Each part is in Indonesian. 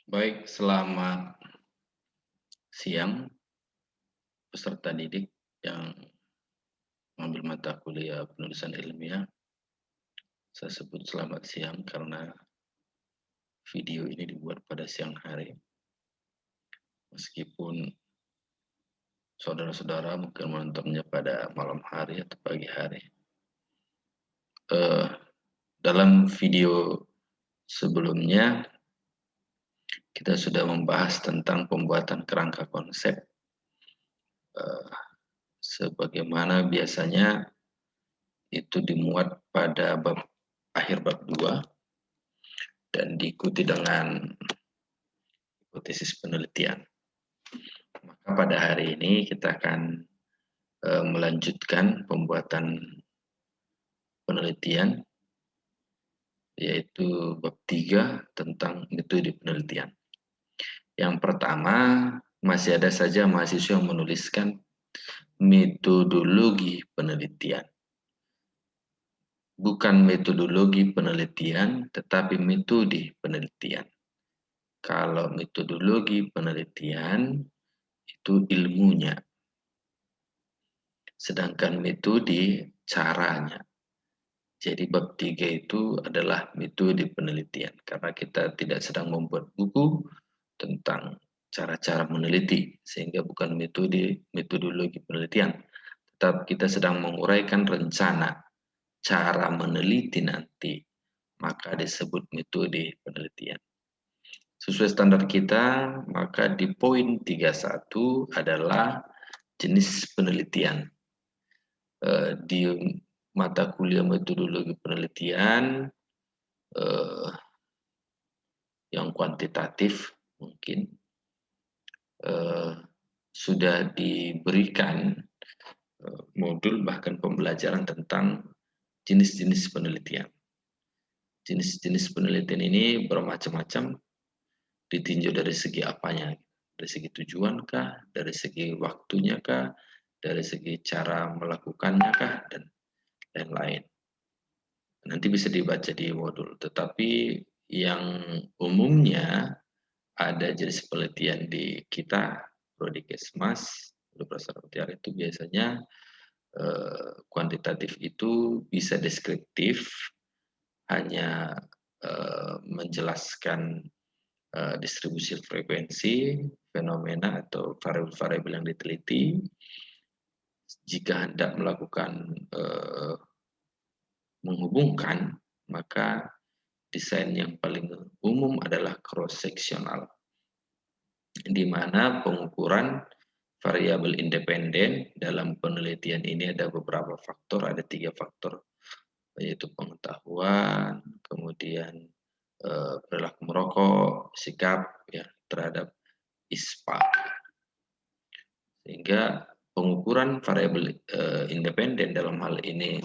Baik, selamat siang peserta didik yang mengambil mata kuliah penulisan ilmiah. Saya sebut selamat siang karena video ini dibuat pada siang hari. Meskipun saudara-saudara mungkin menontonnya pada malam hari atau pagi hari. Eh, dalam video sebelumnya kita sudah membahas tentang pembuatan kerangka konsep. Eh, sebagaimana biasanya itu dimuat pada akhir bab 2 dan diikuti dengan hipotesis penelitian. Maka pada hari ini kita akan melanjutkan pembuatan penelitian, yaitu bab 3 tentang metode penelitian. Yang pertama, masih ada saja mahasiswa yang menuliskan metodologi penelitian. Bukan metodologi penelitian, tetapi metode penelitian. Kalau metodologi penelitian, itu ilmunya. Sedangkan metode caranya. Jadi bab 3 itu adalah metode penelitian. Karena kita tidak sedang membuat buku tentang cara-cara meneliti. Sehingga bukan metodologi penelitian. Tetapi kita sedang menguraikan rencana cara meneliti nanti. Maka disebut metode penelitian. Sesuai standar kita, maka di poin 31 adalah jenis penelitian. Di mata kuliah metodologi penelitian yang kuantitatif mungkin sudah diberikan modul bahkan pembelajaran tentang jenis-jenis penelitian. Jenis-jenis penelitian ini bermacam-macam, ditinjau dari segi apanya, dari segi tujuan kah, dari segi waktunya kah, dari segi cara melakukannya kah, dan lain-lain. Nanti bisa dibaca di modul, tetapi yang umumnya ada jenis penelitian di kita, Prodi Kesmas, Universitas itu biasanya kuantitatif itu bisa deskriptif, hanya menjelaskan distribusi frekuensi, fenomena atau variabel-variabel yang diteliti. Jika hendak melakukan menghubungkan, maka desain yang paling umum adalah cross-sectional, di mana pengukuran variabel independen dalam penelitian ini ada beberapa faktor, ada 3 faktor, yaitu pengetahuan, kemudian perilaku merokok, sikap ya terhadap ISPA. Sehingga pengukuran variabel independen dalam hal ini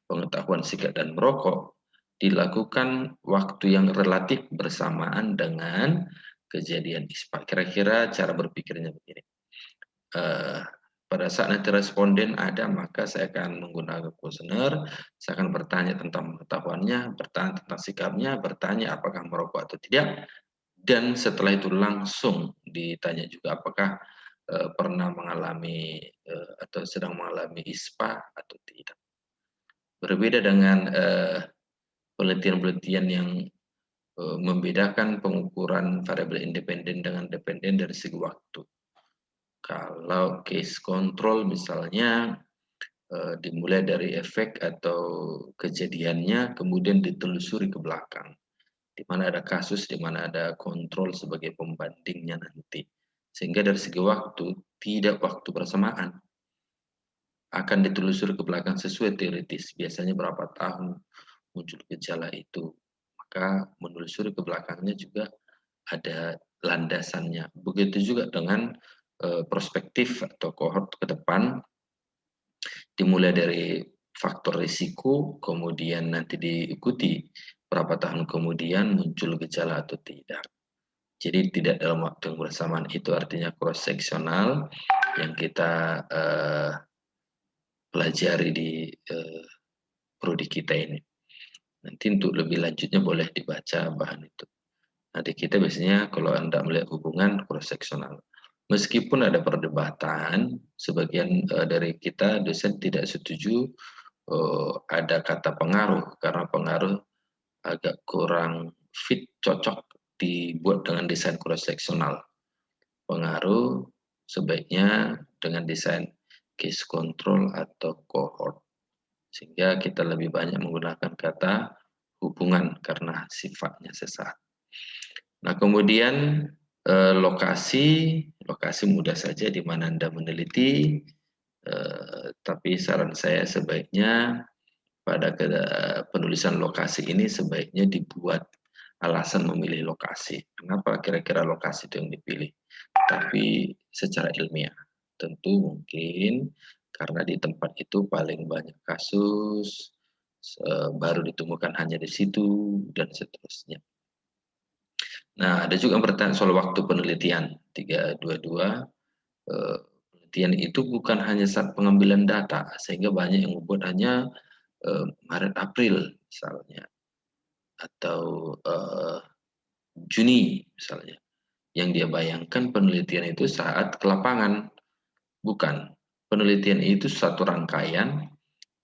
pengetahuan, sikap, dan merokok dilakukan waktu yang relatif bersamaan dengan kejadian ISPA. Kira-kira cara berpikirnya begini. Pada saat nanti responden ada, maka saya akan menggunakan kuesioner, saya akan bertanya tentang pengetahuannya, bertanya tentang sikapnya, bertanya apakah merokok atau tidak, dan setelah itu langsung ditanya juga apakah pernah mengalami atau sedang mengalami ISPA atau tidak. Berbeda dengan penelitian-penelitian yang membedakan pengukuran variabel independen dengan dependen dari segi waktu. Kalau case control misalnya dimulai dari efek atau kejadiannya kemudian ditelusuri ke belakang, di mana ada kasus, di mana ada kontrol sebagai pembandingnya nanti. Sehingga dari segi waktu tidak waktu bersamaan, akan ditelusuri ke belakang sesuai teoritis. Biasanya berapa tahun muncul gejala itu, maka menelusuri ke belakangnya juga ada landasannya. Begitu juga dengan perspektif atau kohort ke depan, dimulai dari faktor risiko, kemudian nanti diikuti berapa tahun kemudian muncul gejala atau tidak. Jadi tidak dalam waktu yang bersamaan, itu artinya cross sectional yang kita pelajari di prodi kita ini. Nanti untuk lebih lanjutnya boleh dibaca bahan itu. Nah, di kita biasanya kalau Anda melihat hubungan cross-seksional. Meskipun ada perdebatan, sebagian dari kita dosen tidak setuju ada kata pengaruh, karena pengaruh agak kurang fit, cocok dibuat dengan desain cross-seksional. Pengaruh sebaiknya dengan desain case control atau cohort, sehingga kita lebih banyak menggunakan kata hubungan karena sifatnya sesaat. Nah, kemudian lokasi mudah saja di mana Anda meneliti, tapi saran saya sebaiknya pada penulisan lokasi ini sebaiknya dibuat alasan memilih lokasi. Kenapa kira-kira lokasi itu yang dipilih? Tapi secara ilmiah, tentu mungkin karena di tempat itu paling banyak kasus, baru ditemukan hanya di situ, dan seterusnya. Nah, ada juga yang bertanya soal waktu penelitian 322. Penelitian itu bukan hanya saat pengambilan data, sehingga banyak yang membuat hanya Maret April misalnya, atau Juni misalnya. Yang dia bayangkan penelitian itu saat ke lapangan, bukan. Penelitian itu satu rangkaian,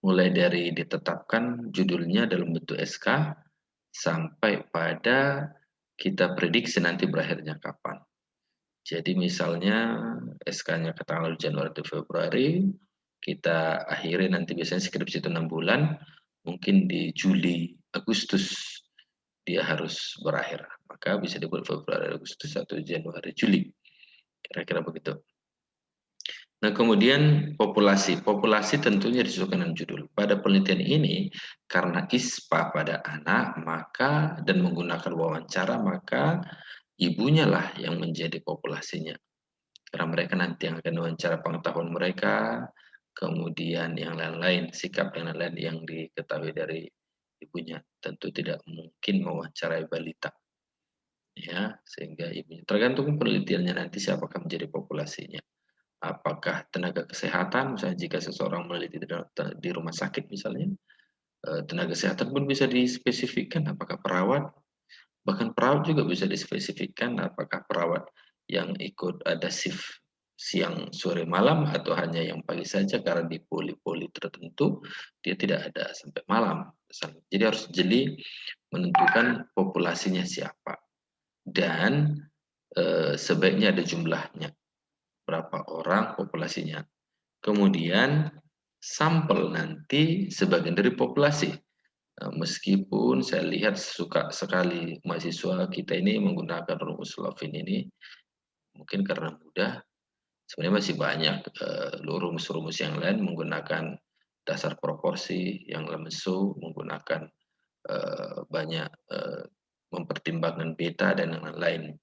mulai dari ditetapkan judulnya dalam bentuk SK, sampai pada kita prediksi nanti berakhirnya kapan. Jadi misalnya SK-nya ke tanggal Januari atau Februari, kita akhiri nanti biasanya skripsi itu 6 bulan, mungkin di Juli, Agustus dia harus berakhir. Maka bisa dibuat Februari, Agustus, atau Januari, Juli. Kira-kira begitu. Nah, kemudian populasi. Populasi tentunya disesuaikan dengan judul. Pada penelitian ini, karena ISPA pada anak, maka dan menggunakan wawancara, maka ibunya lah yang menjadi populasinya. Karena mereka nanti yang akan wawancara pengetahuan mereka, kemudian yang lain-lain, sikap yang lain-lain yang diketahui dari ibunya. Tentu tidak mungkin mewawancarai balita. Ya, sehingga ibunya tergantung penelitiannya nanti siapakah menjadi populasinya. Apakah tenaga kesehatan, misalnya jika seseorang meneliti di rumah sakit misalnya, tenaga kesehatan pun bisa dispesifikkan apakah perawat, bahkan perawat juga bisa dispesifikkan apakah perawat yang ikut ada shift siang, sore, malam, atau hanya yang pagi saja karena di poli-poli tertentu dia tidak ada sampai malam. Jadi harus jeli menentukan populasinya siapa dan sebaiknya ada jumlahnya, berapa orang populasinya. Kemudian sampel nanti sebagian dari populasi. Meskipun saya lihat suka sekali mahasiswa kita ini menggunakan rumus Lovin ini, mungkin karena mudah, sebenarnya masih banyak rumus-rumus yang lain menggunakan dasar proporsi, yang Lemesu menggunakan banyak mempertimbangkan beta dan yang lain-lain.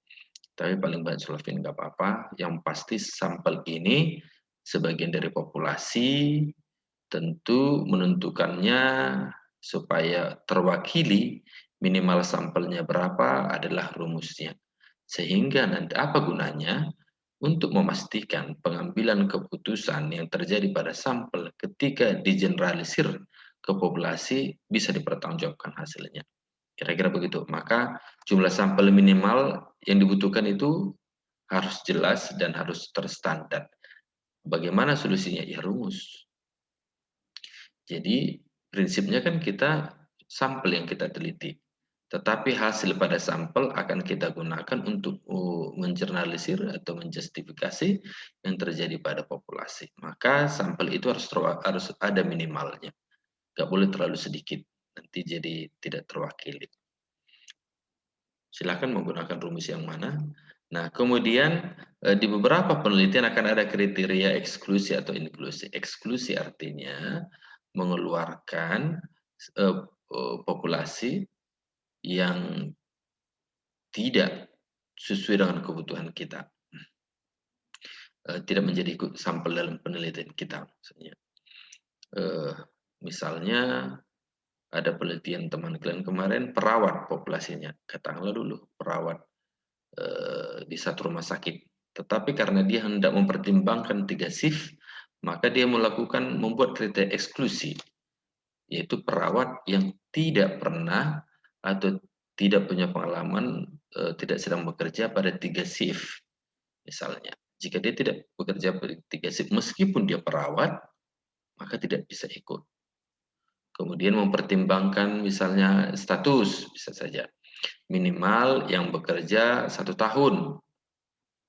Tapi paling banyak Slovin nggak apa-apa. Yang pasti sampel ini sebagian dari populasi, tentu menentukannya supaya terwakili minimal sampelnya berapa adalah rumusnya. Sehingga nanti apa gunanya? Untuk memastikan pengambilan keputusan yang terjadi pada sampel ketika digeneralisir ke populasi bisa dipertanggungjawabkan hasilnya. Kira-kira begitu. Maka jumlah sampel minimal yang dibutuhkan itu harus jelas dan harus terstandar. Bagaimana solusinya? Ya rumus. Jadi prinsipnya kan kita sampel yang kita teliti. Tetapi hasil pada sampel akan kita gunakan untuk menjernalisir atau menjustifikasi yang terjadi pada populasi. Maka sampel itu harus ada minimalnya. Nggak boleh terlalu sedikit, nanti jadi tidak terwakili. Silakan menggunakan rumus yang mana. Nah, kemudian di beberapa penelitian akan ada kriteria eksklusi atau inklusi. Eksklusi artinya mengeluarkan populasi yang tidak sesuai dengan kebutuhan kita. Tidak menjadi sampel dalam penelitian kita. Misalnya ada penelitian teman kalian kemarin, perawat populasinya. Katakanlah dulu, perawat di satu rumah sakit. Tetapi karena dia hendak mempertimbangkan 3 shift, maka dia membuat kriteria eksklusi, yaitu perawat yang tidak pernah atau tidak punya pengalaman, tidak sedang bekerja pada 3 shift misalnya. Jika dia tidak bekerja pada 3 shift meskipun dia perawat, maka tidak bisa ikut. Kemudian mempertimbangkan misalnya status, bisa saja. Minimal yang bekerja 1 tahun.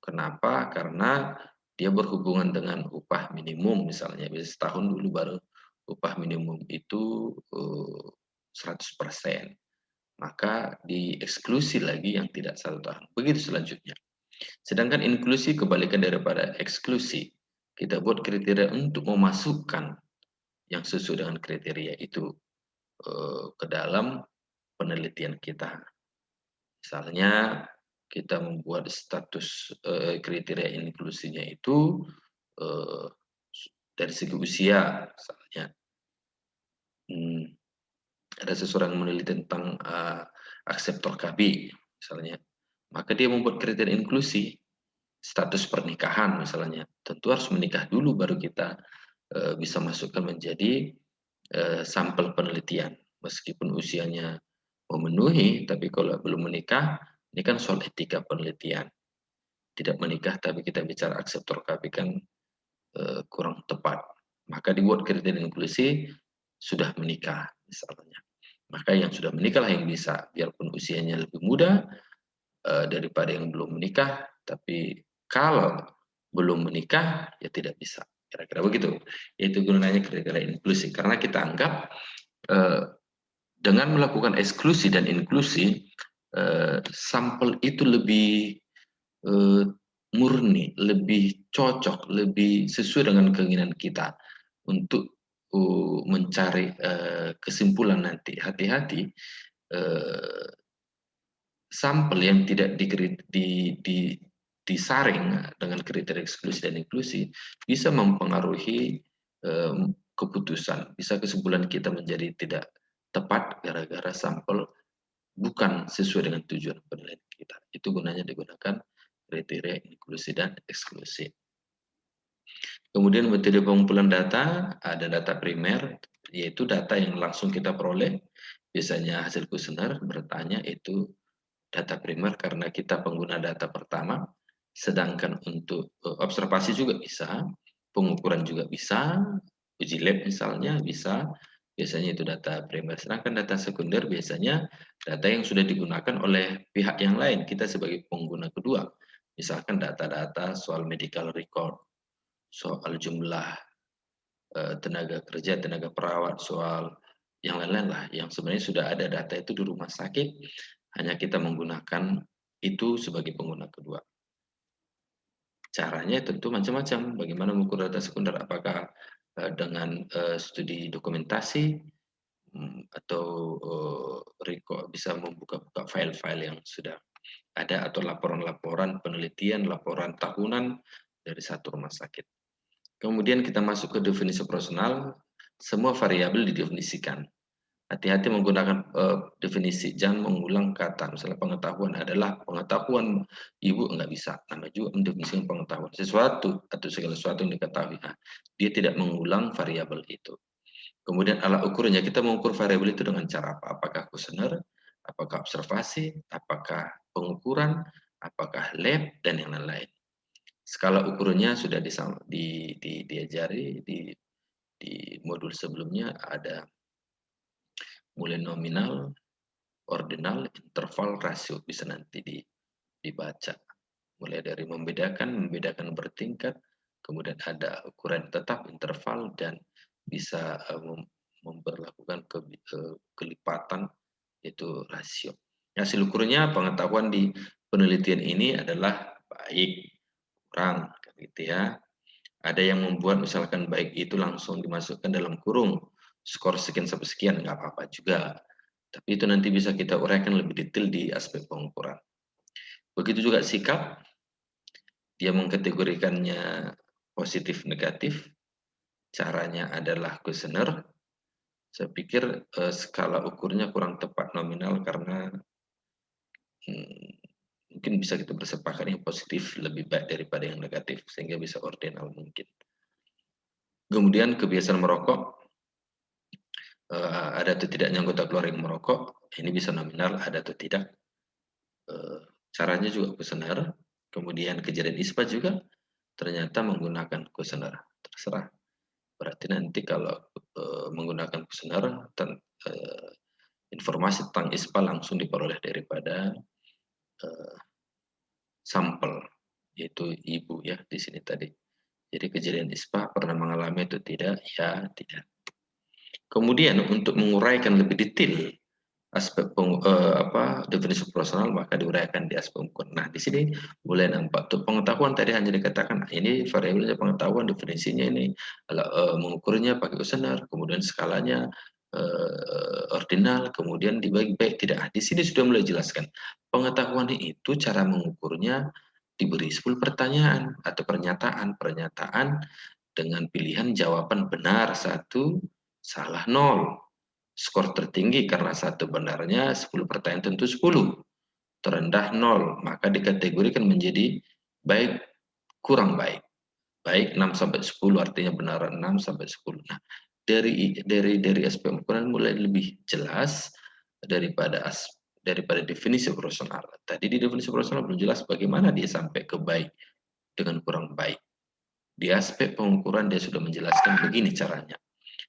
Kenapa? Karena dia berhubungan dengan upah minimum misalnya, bisa setahun dulu baru upah minimum itu 100%. Maka dieksklusi lagi yang tidak 1 tahun. Begitu selanjutnya. Sedangkan inklusi kebalikan daripada eksklusi. Kita buat kriteria untuk memasukkan yang sesuai dengan kriteria itu ke dalam penelitian kita. Misalnya kita membuat status kriteria inklusinya itu eh, dari segi usia, misalnya ada seseorang meneliti tentang akseptor KB, misalnya, maka dia membuat kriteria inklusi status pernikahan, misalnya, tentu harus menikah dulu baru kita bisa masukkan menjadi sampel penelitian, meskipun usianya memenuhi, tapi kalau belum menikah, ini kan soal etika penelitian. Tidak menikah tapi kita bicara akseptor KB kan kurang tepat. Maka dibuat kriteria inklusi sudah menikah misalnya. Maka yang sudah menikah lah yang bisa, biarpun usianya lebih muda daripada yang belum menikah, tapi kalau belum menikah ya tidak bisa. Kira-kira begitu. Itu gunanya kriteria inklusi karena kita anggap dengan melakukan eksklusi dan inklusi sampel itu lebih murni, lebih cocok, lebih sesuai dengan keinginan kita untuk mencari kesimpulan nanti. Hati-hati sampel yang tidak disaring dengan kriteria eksklusi dan inklusi bisa mempengaruhi keputusan, bisa kesimpulan kita menjadi tidak tepat gara-gara sampel bukan sesuai dengan tujuan penelitian kita. Itu gunanya digunakan kriteria inklusi dan eksklusi. Kemudian metode pengumpulan data, ada data primer, yaitu data yang langsung kita peroleh. Biasanya hasil kuesioner bertanya itu data primer karena kita pengguna data pertama, sedangkan untuk observasi juga bisa, pengukuran juga bisa, uji lab misalnya bisa, biasanya itu data primer. Sedangkan data sekunder biasanya data yang sudah digunakan oleh pihak yang lain, kita sebagai pengguna kedua. Misalkan data-data soal medical record, soal jumlah tenaga kerja, tenaga perawat, soal yang lain-lain lah, yang sebenarnya sudah ada data itu di rumah sakit, hanya kita menggunakan itu sebagai pengguna kedua. Caranya tentu macam-macam. Bagaimana mengukur data sekunder? Apakah dengan studi dokumentasi atau bisa membuka-buka file-file yang sudah ada atau laporan-laporan penelitian, laporan tahunan dari satu rumah sakit. Kemudian kita masuk ke definisi personal, semua variabel didefinisikan. Hati-hati menggunakan definisi, jangan mengulang kata. Misalnya pengetahuan adalah pengetahuan ibu, nggak bisa. Nama juga mendefinisikan pengetahuan. Sesuatu atau segala sesuatu yang diketahui. Nah, dia tidak mengulang variabel itu. Kemudian alat ukurnya, kita mengukur variabel itu dengan cara apa? Apakah kuesioner, apakah observasi, apakah pengukuran, apakah lab, dan yang lain-lain. Skala ukurnya sudah diajari di modul sebelumnya, ada mulai nominal, ordinal, interval, rasio, bisa nanti dibaca. Mulai dari membedakan bertingkat, kemudian ada ukuran tetap, interval, dan bisa memperlakukan kelipatan, itu rasio. Hasil ukurnya pengetahuan di penelitian ini adalah baik, kurang, gitu ya. Ada yang membuat misalkan baik itu langsung dimasukkan dalam kurung, skor sekian sampai sekian, nggak apa-apa juga. Tapi itu nanti bisa kita uraikan lebih detail di aspek pengukuran. Begitu juga sikap, dia mengkategorikannya positif negatif, caranya adalah kuesioner. Saya pikir skala ukurnya kurang tepat nominal karena mungkin bisa kita bersepakat yang positif lebih baik daripada yang negatif, sehingga bisa ordinal mungkin. Kemudian kebiasaan merokok, ada atau tidaknya anggota keluarga yang merokok, ini bisa nominal ada atau tidak. Caranya juga kuesioner, kemudian kejadian ISPA juga ternyata menggunakan kuesioner, terserah. Berarti nanti kalau menggunakan kuesioner, informasi tentang ISPA langsung diperoleh daripada sampel, yaitu ibu ya di sini tadi. Jadi kejadian ISPA pernah mengalami atau tidak? Ya, tidak. Kemudian untuk menguraikan lebih detail aspek definisi proporsional maka diuraikan di aspek ukur. Nah, di sini boleh nampak tuh pengetahuan tadi hanya dikatakan ini variabelnya pengetahuan, definisinya ini mengukurnya pakai kuesioner, kemudian skalanya ordinal, kemudian dibagi baik tidak. Di sini sudah mulai jelaskan pengetahuan itu cara mengukurnya diberi 10 pertanyaan atau pernyataan dengan pilihan jawaban benar 1, salah 0. Skor tertinggi karena 1 benarnya 10 pertanyaan tentu 10. Terendah 0, maka dikategorikan menjadi baik, kurang baik. Baik 6 sampai 10 artinya benar 6 sampai 10. Nah, dari aspek ukuran mulai lebih jelas daripada definisi proporsional. Tadi di definisi proporsional belum jelas bagaimana dia sampai ke baik dengan kurang baik. Di aspek pengukuran dia sudah menjelaskan begini caranya.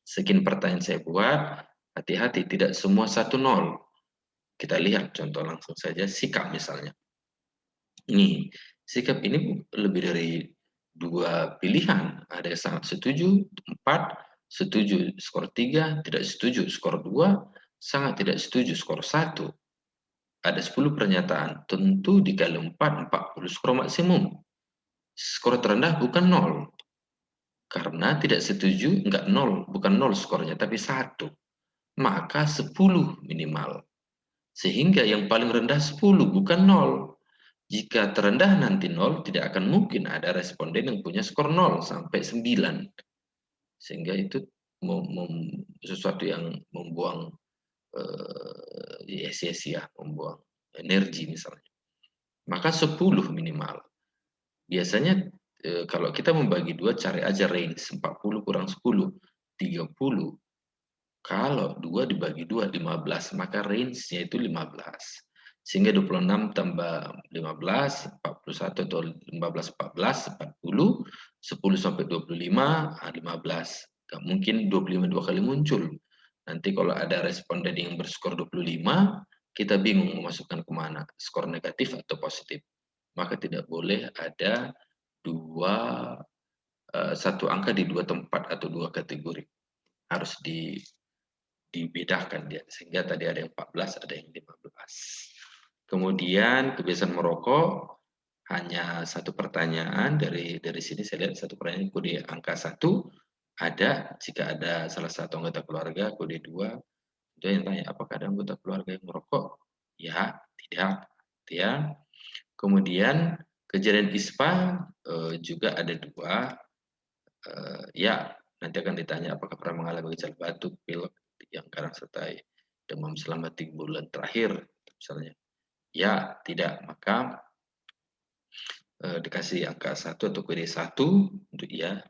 Sekian pertanyaan saya buat, hati-hati tidak semua 1-0. Kita lihat contoh langsung saja sikap misalnya. Nih, sikap ini lebih dari 2 pilihan. Ada yang sangat setuju, 4, setuju skor 3, tidak setuju skor 2, sangat tidak setuju skor 1. Ada 10 pernyataan, tentu dikali 4, 40 skor maksimum. Skor terendah bukan 0. Karena tidak setuju enggak 0, bukan 0 skornya tapi 1. Maka 10 minimal. Sehingga yang paling rendah 10 bukan 0. Jika terendah nanti 0, tidak akan mungkin ada responden yang punya skor 0 sampai 9. Sehingga itu sesuatu yang membuang sia-sia, membuang energi misalnya. Maka 10 minimal. Biasanya kalau kita membagi 2, cari aja range 40 kurang 10, 30. Kalau 2 dibagi 2, 15, maka range-nya itu 15. Sehingga 26 tambah 15, 41 atau 15, 14, 40, 10 sampai 25, 15. Nggak mungkin 25 dua kali muncul. Nanti kalau ada responden yang berskor 25, kita bingung memasukkan kemana, skor negatif atau positif. Maka tidak boleh ada satu angka di 2 tempat atau 2 kategori. Harus dibedakan dia, sehingga tadi ada yang 14, ada yang 15. Kemudian kebiasaan merokok hanya 1 pertanyaan dari sini saya lihat 1 pertanyaan kode angka 1 ada, jika ada salah satu anggota keluarga kode 2 itu yang tanya apakah ada anggota keluarga yang merokok? Ya, tidak, ya. Kemudian kejadian ISPA juga ada 2, ya nanti akan ditanya apakah pernah mengalami gejala batuk, pilek yang kadang sertai demam selama 3 bulan terakhir misalnya. Ya, tidak, maka dikasih angka 1 atau kode 1 untuk ya,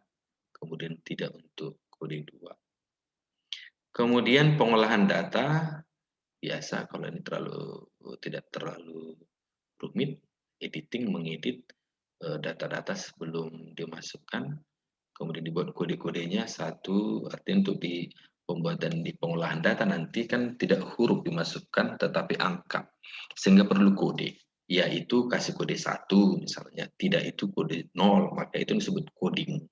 kemudian tidak untuk kode 2. Kemudian pengolahan data, biasa kalau ini tidak terlalu rumit, mengedit data-data sebelum dimasukkan, kemudian dibuat kode-kodenya 1, artinya untuk di pembuatan di pengolahan data nanti kan tidak huruf dimasukkan tetapi angka, sehingga perlu kode, yaitu kasih kode 1 misalnya, tidak itu kode 0, maka itu disebut coding.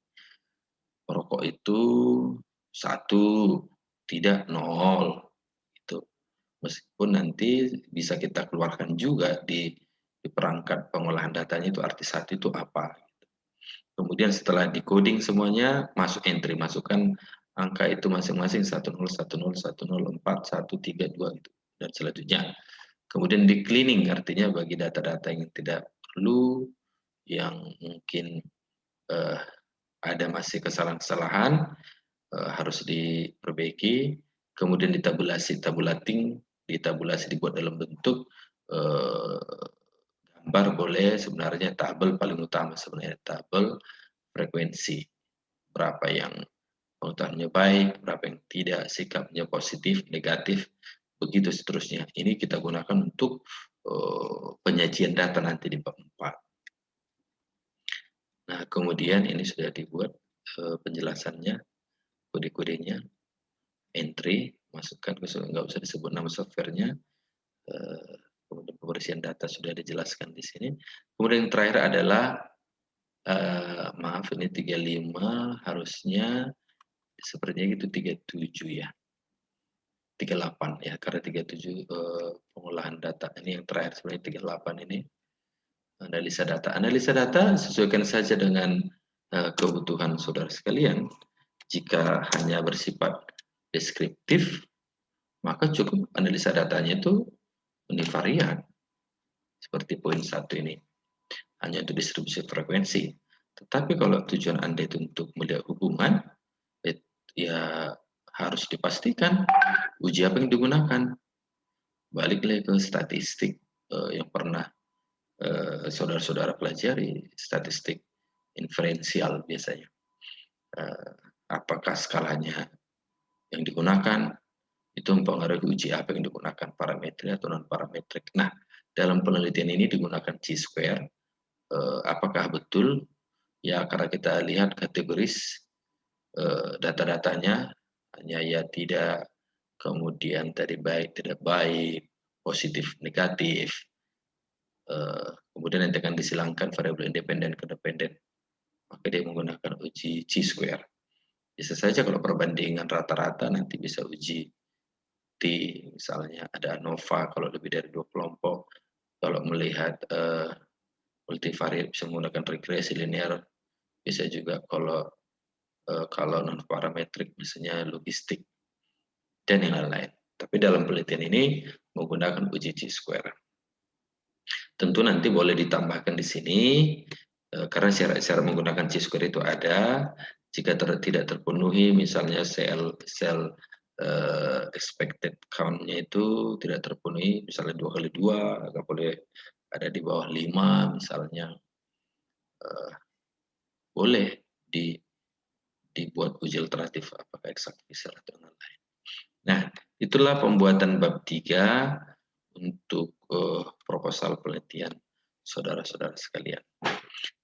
Perokok itu 1, tidak 0, itu. Meskipun nanti bisa kita keluarkan juga di perangkat pengolahan datanya itu arti 1 itu apa. Kemudian setelah di-coding semuanya, masukkan angka itu masing-masing 10, 10, 104, 132 gitu, dan selanjutnya. Kemudian di-cleaning artinya bagi data-data yang tidak perlu, yang mungkin ada masih kesalahan-kesalahan, harus diperbaiki, kemudian ditabulasi dibuat dalam bentuk gambar boleh, sebenarnya tabel paling utama sebenarnya tabel frekuensi, berapa yang pengetahuannya baik, berapa yang tidak, sikapnya positif, negatif, begitu seterusnya. Ini kita gunakan untuk penyajian data nanti di bab 4. Nah, kemudian ini sudah dibuat penjelasannya, kode-kodenya, entry, masukkan, nggak usah disebut nama softwarenya, kemudian pembersihan data sudah dijelaskan di sini. Kemudian yang terakhir adalah, maaf ini 35, harusnya sepertinya gitu 37 ya. 38 ya, karena 37 pengolahan data. Ini yang terakhir sebenarnya 38 ini analisa data. Analisa data sesuaikan saja dengan kebutuhan saudara sekalian. Jika hanya bersifat deskriptif, maka cukup analisa datanya itu univariat. Seperti poin 1 ini, hanya untuk distribusi frekuensi. Tetapi kalau tujuan Anda itu untuk melihat hubungan, ya harus dipastikan uji apa yang digunakan. Balik lagi ke statistik yang pernah saudara-saudara pelajari, statistik inferensial biasanya. Apakah skalanya yang digunakan itu mempengaruhi uji apa yang digunakan, parametrik atau non parametrik. Nah, dalam penelitian ini digunakan chi-square. Apakah betul? Ya, karena kita lihat kategoris data-datanya, hanya ya tidak, kemudian tadi baik, tidak baik, positif, negatif, kemudian nanti akan disilangkan variabel independen ke dependen, maka dia menggunakan uji chi-square. Bisa saja kalau perbandingan rata-rata nanti bisa uji T, misalnya ada ANOVA kalau lebih dari 2 kelompok. Kalau melihat multivariat bisa menggunakan regresi linear, bisa juga kalau non parametrik misalnya logistik dan yang lain-lain. Tapi dalam penelitian ini menggunakan uji chi-square. Tentu nanti boleh ditambahkan di sini karena syarat-syarat menggunakan chi-square itu ada. Jika tidak terpenuhi, misalnya sel expected count-nya itu tidak terpenuhi, misalnya 2 kali 2, nggak boleh ada di bawah 5 misalnya, boleh dibuat uji alternatif apakah exact Fisher atau lain-lain. Nah, itulah pembuatan bab 3 untuk proposal penelitian saudara-saudara sekalian.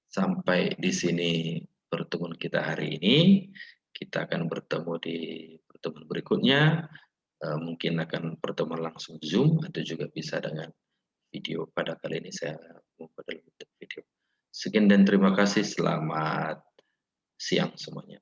Sampai di sini pertemuan kita hari ini. Kita akan bertemu di pertemuan berikutnya. Mungkin akan pertemuan langsung Zoom atau juga bisa dengan video. Pada kali ini saya membuat dalam bentuk video. Sekian dan terima kasih. Selamat siang semuanya.